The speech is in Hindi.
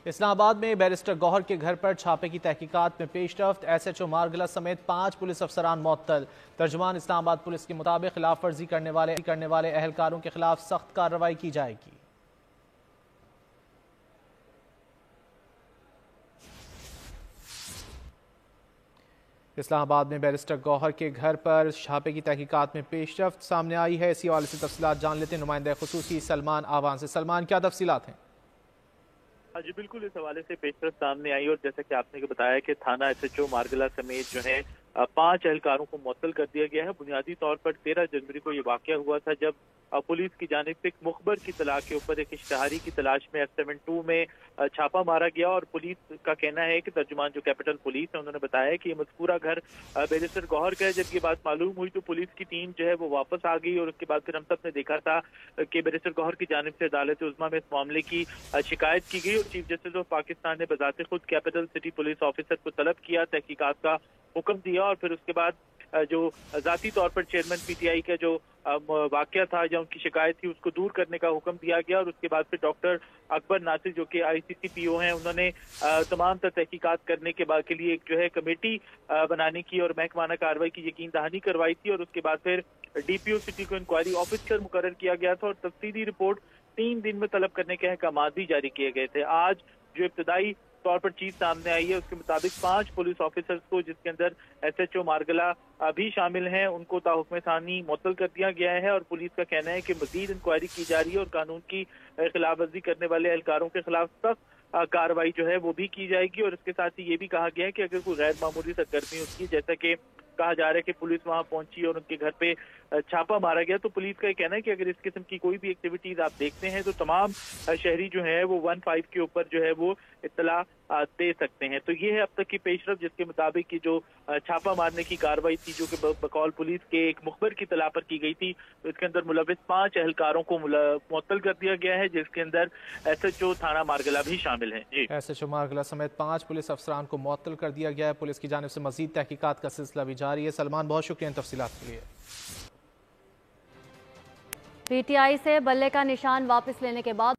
इस्लामाबाद में बैरिस्टर गौहर के घर पर छापे की तहकीकात में पेशरफ्त। SHO मारगला समेत 5 पुलिस अफसरान मुअत्तल। तर्जुमान इस्लामाबाद पुलिस के मुताबिक खिलाफ वर्जी करने वाले अहलकारों के खिलाफ सख्त कार्रवाई की जाएगी। इस्लामाबाद में बैरिस्टर गौहर के घर पर छापे की तहकीकात में पेशरफ्त सामने आई है। इसी हवाले से तफसीलात जान लेते हैं नुमाइंदा खुसूसी सलमान आवान से। सलमान, क्या तफसीलात हैं? जी बिल्कुल, इस हवाले से पेशरफ्त सामने आई और जैसा कि आपने बताया कि थाना SHO मारगला समेत जो है 5 एहलकारों को मुअत्तल कर दिया गया है। बुनियादी तौर पर 13 जनवरी को ये वाकया हुआ था जब पुलिस की जानिब से एक मुखबर की तलाश के ऊपर एक इश्तहारी की तलाश में F72 में छापा मारा गया और पुलिस का कहना है कि तर्जुमान जो कैपिटल पुलिस है उन्होंने बताया कि ये मज़कूरा घर बैरिस्टर गौहर का है। जब ये बात मालूम हुई तो पुलिस की टीम जो है वो वापस आ गई और उसके बाद फिर हम सब ने देखा था कि बैरिस्टर गौहर की जानिब से अदालत उज़्मा में इस मामले की शिकायत की गई और चीफ जस्टिस ऑफ पाकिस्तान ने बजाते खुद कैपिटल सिटी पुलिस ऑफिसर को तलब किया, तहकीकात का हुक्म दिया और फिर उसके बाद जो जाती तौर पर चेयरमैन PTI का जो वाकया था या उनकी शिकायत थी उसको दूर करने का हुक्म दिया गया और उसके बाद फिर डॉक्टर अकबर नासिर जो कि ICC PO हैं उन्होंने तमाम तर तहकीकात करने के लिए एक जो है कमेटी बनाने की और महकमाना कार्रवाई की यकीन दहानी करवाई थी और उसके बाद फिर DPO सिटी को इंक्वायरी ऑफिसर मुकर्रर किया गया था और तफसीली रिपोर्ट 3 दिन में तलब करने के अहकाम भी जारी किए गए थे। आज जो इब्तदाई तौर पर चीज सामने आई है उसके मुताबिक 5 पुलिस ऑफिसर्स को, जिसके अंदर SHO मारगला भी शामिल हैं, उनको ताहुक्म सानी मुअत्तल कर दिया गया है और पुलिस का कहना है कि मजीद इंक्वायरी की जा रही है और कानून की खिलाफ वर्जी करने वाले एहलकारों के खिलाफ सख्त कार्रवाई जो है वो भी की जाएगी। और इसके साथ ही ये भी कहा गया है कि अगर कोई गैर मामूली सरगर्मी उसकी, जैसा कि कहा जा रहा है कि पुलिस वहां पहुंची और उनके घर पे छापा मारा गया, तो पुलिस का ये कहना है कि अगर इस किस्म की कोई भी एक्टिविटीज आप देखते हैं तो तमाम शहरी जो है वो 15 के ऊपर जो है वो इत्तला दे सकते हैं। तो ये है अब तक की पेशरफ, जिसके मुताबिक की जो छापा मारने की कार्रवाई थी जो कि बकौल पुलिस के एक मुखबर की तला पर की गई थी, तो इसके अंदर मुलविस 5 एहलकारों को मुअत्तल कर दिया गया है, जिसके अंदर SHO थाना मारगला भी शामिल है। जी, SHO मारगला समेत 5 पुलिस अफसरान को मुअत्तल कर दिया गया है। पुलिस की जानिब से मजीद तहकीकात का सिलसिला भी जारी है। सलमान, बहुत शुक्रिया इन तफसीलात के लिए। PTI से बल्ले का निशान वापस लेने के बाद